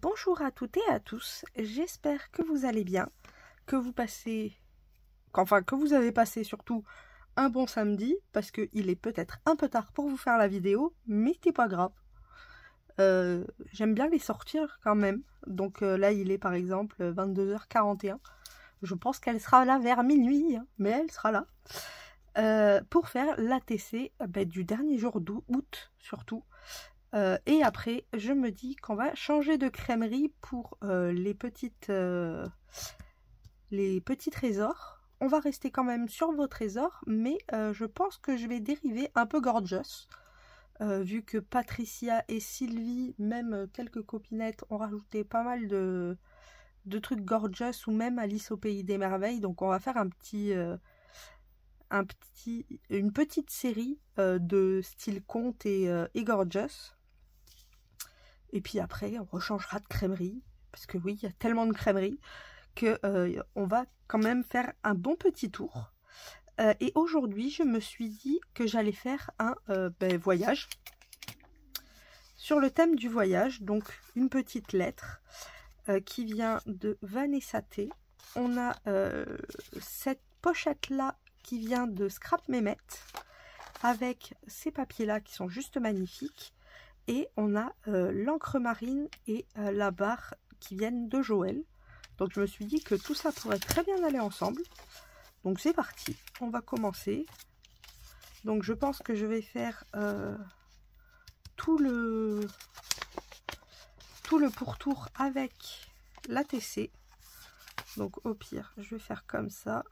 Bonjour à toutes et à tous, j'espère que vous allez bien, que vous avez passé surtout un bon samedi, parce qu'il est peut-être un peu tard pour vous faire la vidéo, mais c'est pas grave. J'aime bien les sortir quand même, donc là il est par exemple 22h41, je pense qu'elle sera là vers minuit, hein, mais elle sera là, pour faire l'ATC du dernier jour d'août surtout. Et après, je me dis qu'on va changer de crèmerie pour les petits trésors. On va rester quand même sur vos trésors, mais je pense que je vais dériver un peu gorgeous. Vu que Patricia et Sylvie, même quelques copinettes, ont rajouté pas mal de trucs gorgeous, ou même Alice au Pays des Merveilles. Donc on va faire une petite série de style conte et gorgeous. Et puis après, on rechangera de crèmerie, parce que oui, il y a tellement de crèmeries que on va quand même faire un bon petit tour. Et aujourd'hui, je me suis dit que j'allais faire un voyage. Sur le thème du voyage, donc une petite lettre qui vient de Vanessa T. On a cette pochette-là qui vient de Scrap Mehmet, avec ces papiers-là qui sont juste magnifiques. Et on a l'encre marine et la barre qui viennent de Joël. Donc je me suis dit que tout ça pourrait très bien aller ensemble. Donc c'est parti, on va commencer. Donc je pense que je vais faire tout le pourtour avec l'ATC. Donc au pire, je vais faire comme ça.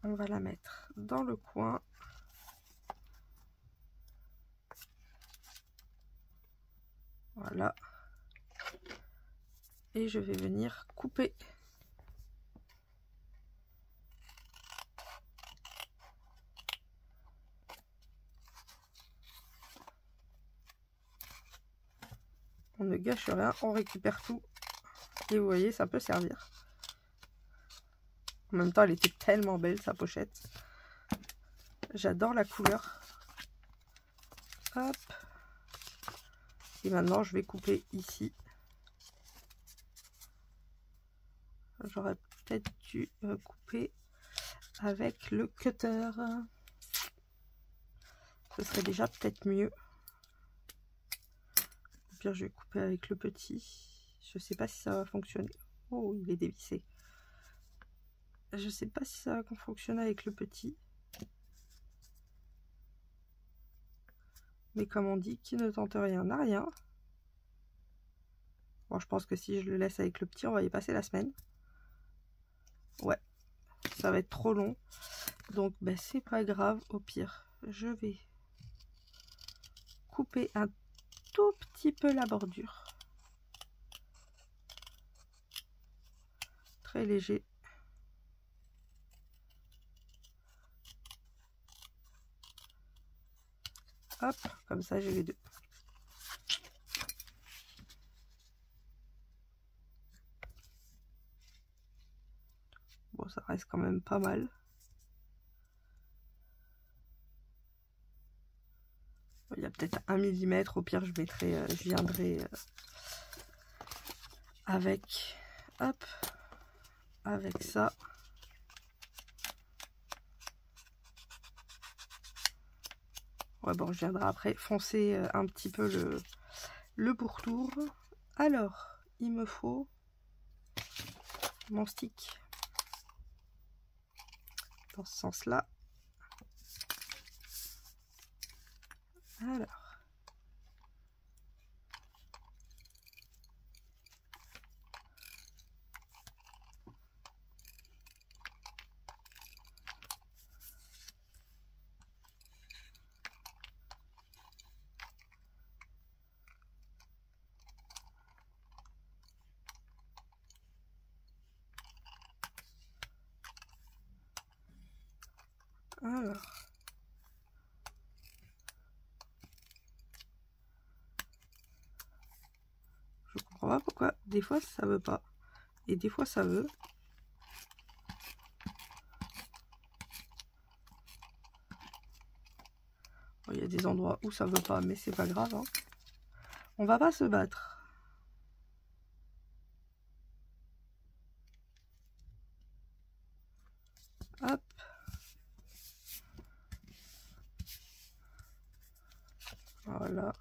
On va la mettre dans le coin. Voilà. Et je vais venir couper. On ne gâche rien, on récupère tout. Et vous voyez, ça peut servir. En même temps, elle était tellement belle, sa pochette. J'adore la couleur. Hop. Et maintenant, je vais couper ici. J'aurais peut-être dû couper avec le cutter. Ce serait déjà peut-être mieux. Au pire, je vais couper avec le petit. Je sais pas si ça va fonctionner. Oh, il est dévissé. Je sais pas si ça va fonctionner avec le petit. Mais comme on dit, qui ne tente rien n'a rien. Bon, je pense que si je le laisse avec le petit, on va y passer la semaine. Ouais, ça va être trop long. Donc, c'est pas grave. Au pire, je vais couper un tout petit peu la bordure. Très léger. Hop, comme ça j'ai les deux. Bon, ça reste quand même pas mal. Il y a peut-être 1 mm, au pire je viendrai avec, hop, avec ça. Ouais, bon, je viendrai après foncer un petit peu le pourtour. Alors, il me faut mon stick dans ce sens-là. Alors. Alors. Je comprends pas pourquoi des fois ça veut pas et des fois ça veut. Bon, il y a des endroits où ça veut pas, mais c'est pas grave, hein. On va pas se battre. Hop. Voilà.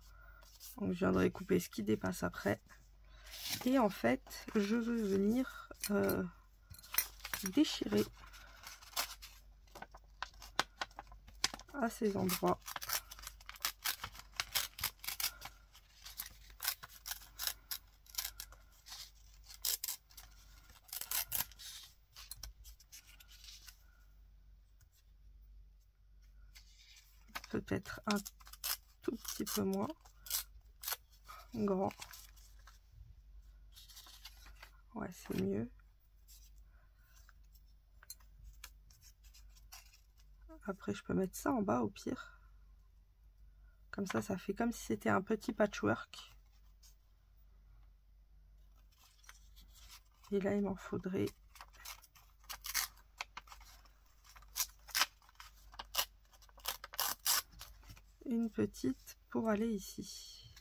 Donc je viendrai couper ce qui dépasse après. Et en fait, je veux venir déchirer à ces endroits. Peut-être un tout petit peu moins grand. Ouais, c'est mieux. Après, je peux mettre ça en bas au pire. Comme ça fait comme si c'était un petit patchwork. Et là, il m'en faudrait une petite pour aller ici.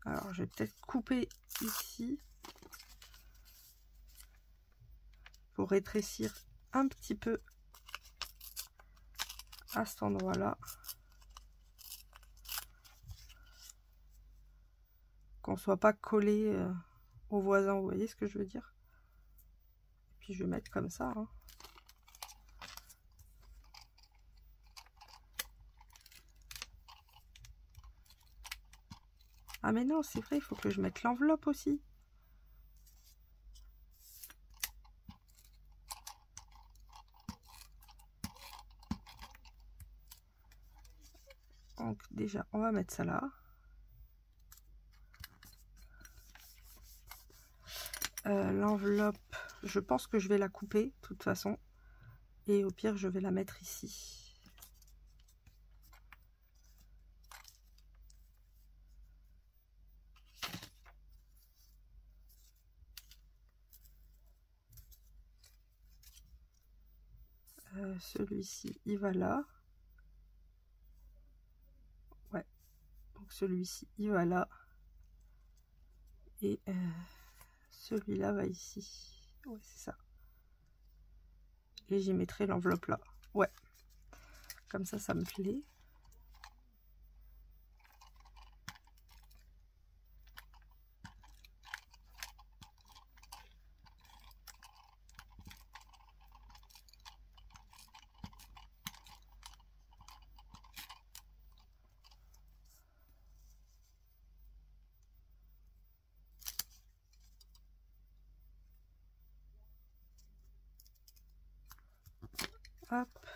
Alors, je vais peut-être couper ici pour rétrécir un petit peu à cet endroit-là. Qu'on soit pas collé aux voisins, vous voyez ce que je veux dire? Et puis je vais mettre comme ça. Hein. Ah mais non, c'est vrai, il faut que je mette l'enveloppe aussi. Donc déjà, on va mettre ça là. L'enveloppe, je pense que je vais la couper de toute façon. Et au pire, je vais la mettre ici. Celui-ci, il va là. Ouais. Donc celui-ci, il va là. Et celui-là va ici. Ouais, c'est ça. Et j'y mettrai l'enveloppe là. Ouais. Comme ça me plaît. Hop.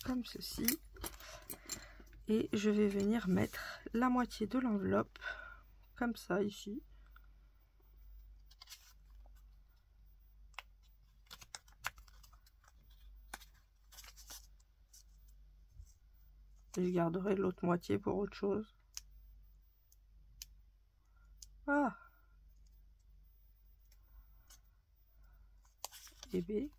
Comme ceci. Et je vais venir mettre la moitié de l'enveloppe comme ça ici. Et je garderai l'autre moitié pour autre chose. Ah. Et B.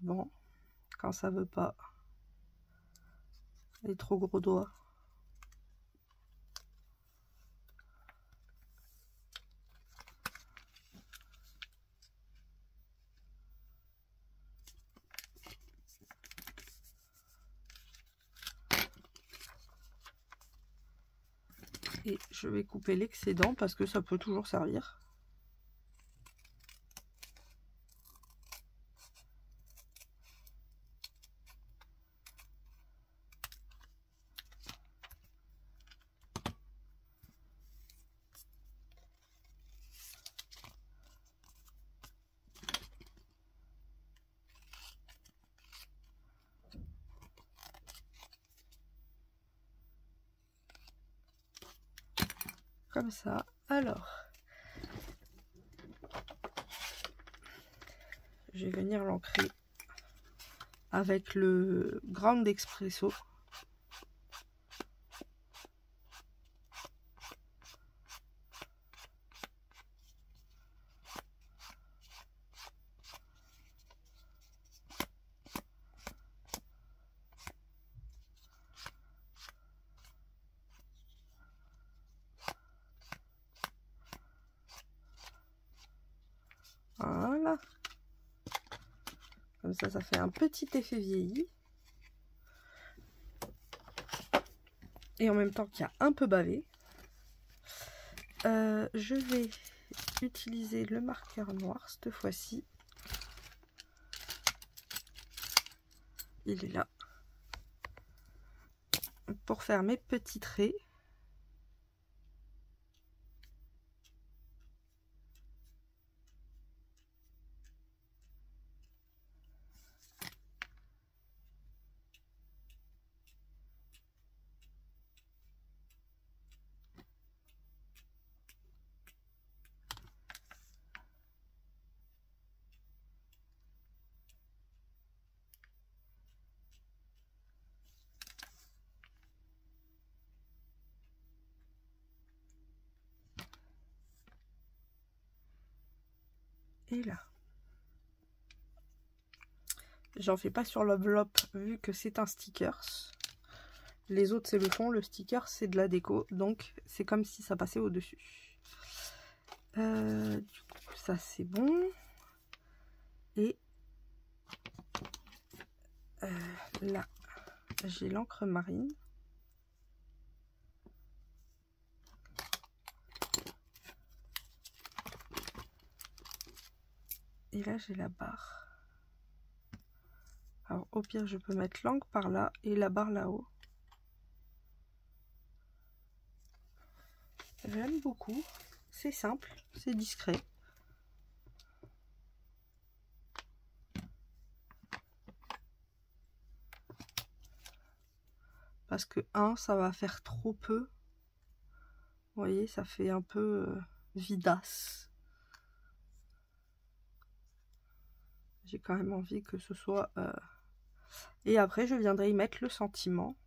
Bon, quand ça veut pas. Les trop gros doigts. Et je vais couper l'excédent parce que ça peut toujours servir. comme ça. Alors, je vais venir l'ancrer avec le Ground Espresso. Voilà. Comme ça fait un petit effet vieilli. Et en même temps qu'il y a un peu bavé. Je vais utiliser le marqueur noir cette fois-ci. Il est là. Pour faire mes petits traits. Et là, j'en fais pas sur l'enveloppe vu que c'est un stickers. Les autres c'est le fond, le sticker c'est de la déco, donc c'est comme si ça passait au dessus. Du coup ça c'est bon. Et là j'ai l'encre marine. Et là j'ai la barre. Alors au pire je peux mettre l'encre par là et la barre là-haut. J'aime beaucoup, c'est simple, c'est discret. Parce que ça va faire trop peu. Vous voyez, ça fait un peu vidasse. J'ai quand même envie que ce soit... Et après, je viendrai y mettre le sentiment.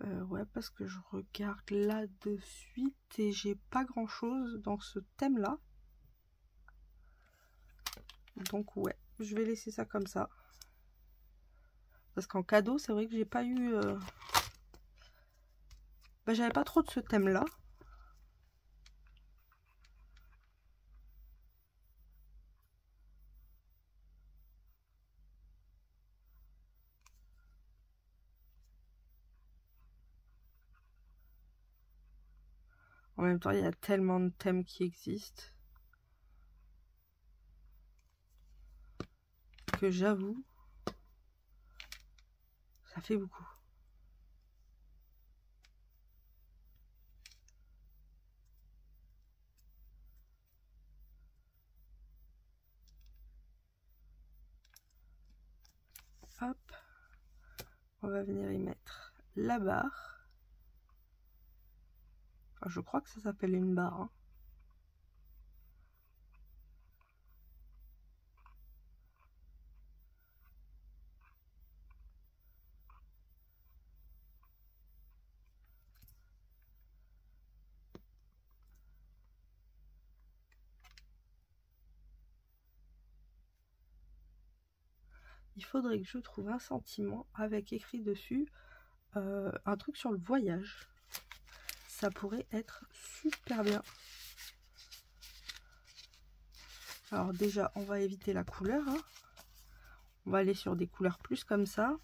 Ouais, parce que je regarde là de suite et j'ai pas grand chose dans ce thème-là. Donc ouais, je vais laisser ça comme ça. Parce qu'en cadeau, c'est vrai que j'ai pas eu... j'avais pas trop de ce thème-là. En même temps, il y a tellement de thèmes qui existent que j'avoue, ça fait beaucoup. Hop, on va venir y mettre la barre. Enfin, je crois que ça s'appelle une barre. Hein. Il faudrait que je trouve un sentiment avec écrit dessus un truc sur le voyage. Ça pourrait être super bien. Alors déjà, on va éviter la couleur. Hein. On va aller sur des couleurs plus comme ça.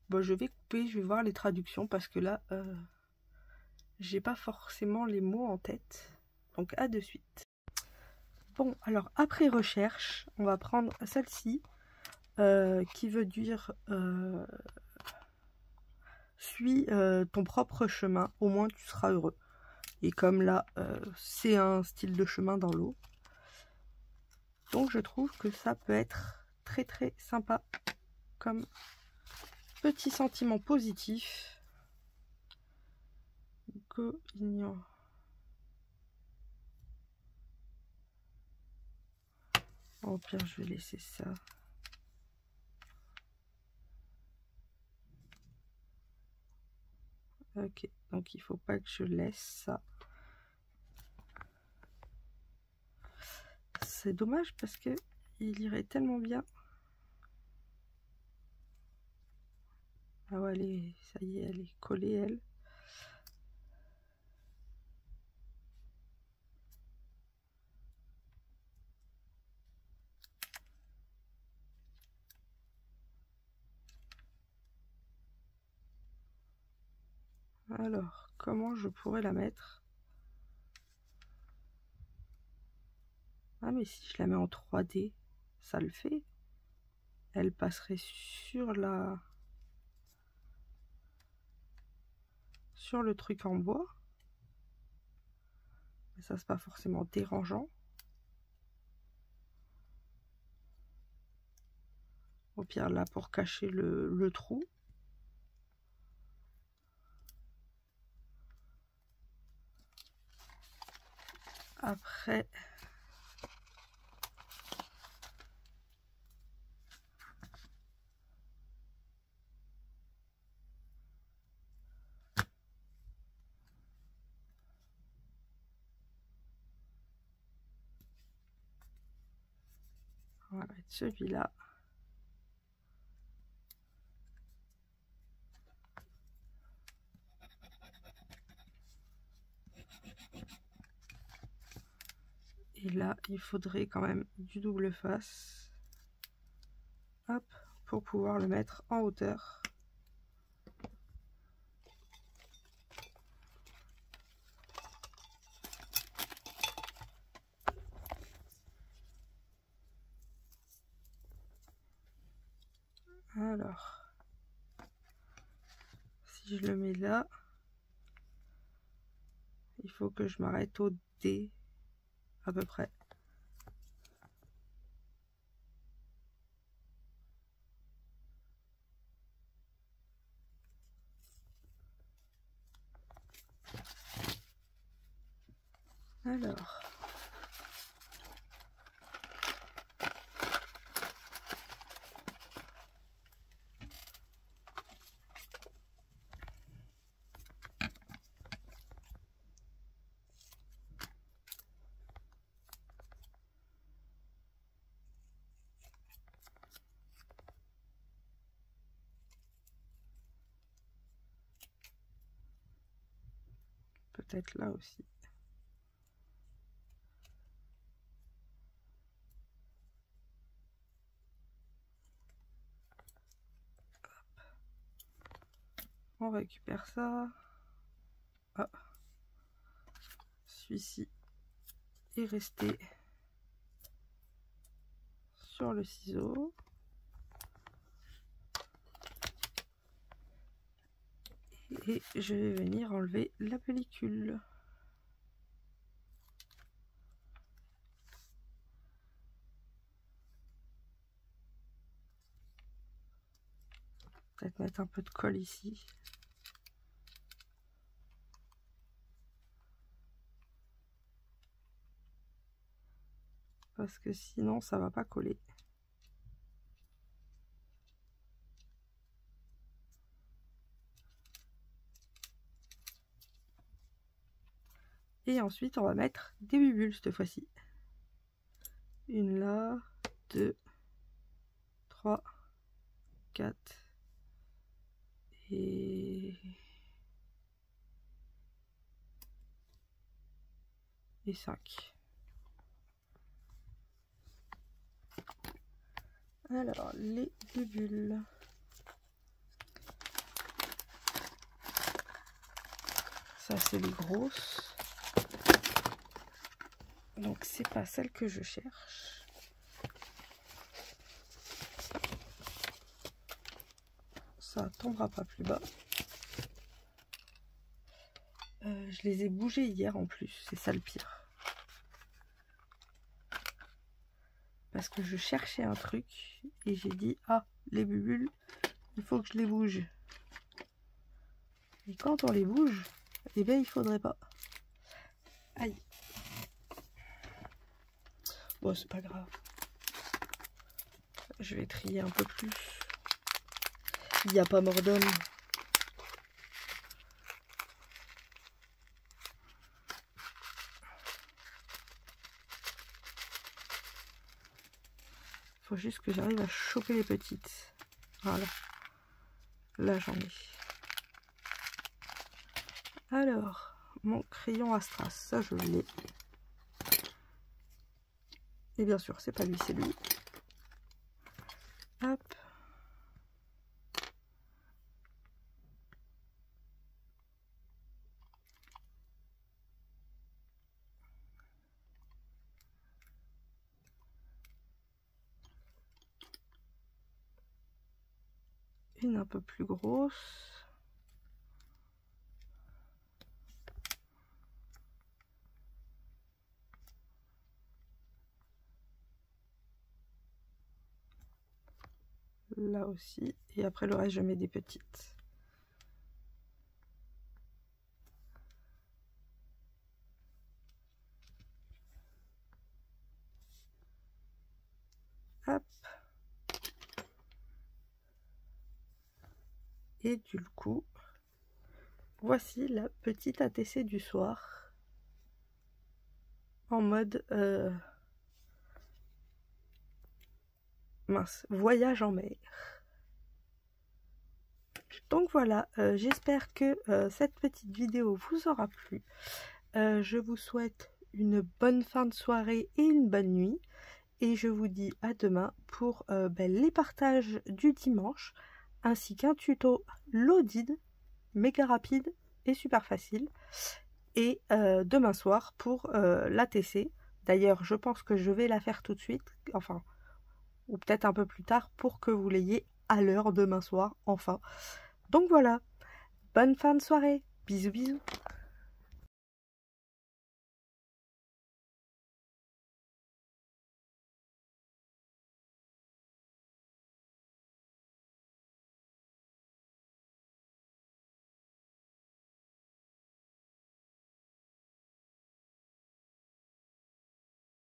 Bon, je vais couper, je vais voir les traductions parce que là, j'ai pas forcément les mots en tête. Donc à de suite. Bon, alors après recherche, on va prendre celle-ci. qui veut dire suis ton propre chemin, au moins tu seras heureux. Et comme là, c'est un style de chemin dans l'eau, donc je trouve que ça peut être très très sympa comme petit sentiment positif. Que ignore. Au pire, je vais laisser ça. Ok, donc il faut pas que je laisse ça. C'est dommage parce que il irait tellement bien. Ah ouais, ça y est, elle est collée, elle. Alors, comment je pourrais la mettre? Ah, mais si je la mets en 3D, ça le fait. Elle passerait sur le truc en bois. Mais ça, c'est pas forcément dérangeant. Au pire, là, pour cacher le trou. Après, on va mettre celui-là. Et là, il faudrait quand même du double face. Hop, pour pouvoir le mettre en hauteur. Alors, si je le mets là, il faut que je m'arrête au D, à peu près. Alors, peut-être là aussi. On récupère ça. Ah. Celui-ci est resté sur le ciseau. Et je vais venir enlever la pellicule. Peut-être mettre un peu de colle ici. Parce que sinon ça va pas coller. Et ensuite on va mettre des bulles cette fois-ci. Une là, 2, 3, 4 et 5. Alors, les bulles. Ça, c'est les grosses. Donc, c'est pas celle que je cherche. ça tombera pas plus bas. Je les ai bougés hier en plus, c'est ça le pire. Parce que je cherchais un truc et j'ai dit ah, les bulles, il faut que je les bouge. Et quand on les bouge, eh bien il faudrait pas. Aïe. Bon, c'est pas grave. Je vais trier un peu plus. Il n'y a pas mort d'homme. Faut juste que j'arrive à choper les petites. Voilà. Là, j'en ai. Alors, mon crayon à strass, ça je l'ai. Et bien sûr, c'est pas lui, c'est lui. Hop. Une un peu plus grosse. Là aussi. Et après le reste, je mets des petites. Hop. Et du coup, voici la petite ATC du soir. En mode... mince, voyage en mer. Donc voilà, j'espère que cette petite vidéo vous aura plu. Je vous souhaite une bonne fin de soirée et une bonne nuit. Et je vous dis à demain pour les partages du dimanche, ainsi qu'un tuto loaded, méga rapide et super facile. Et demain soir pour l'ATC. D'ailleurs, je pense que je vais la faire tout de suite, enfin, ou peut-être un peu plus tard, pour que vous l'ayez à l'heure demain soir, enfin. Donc voilà, bonne fin de soirée, bisous bisous.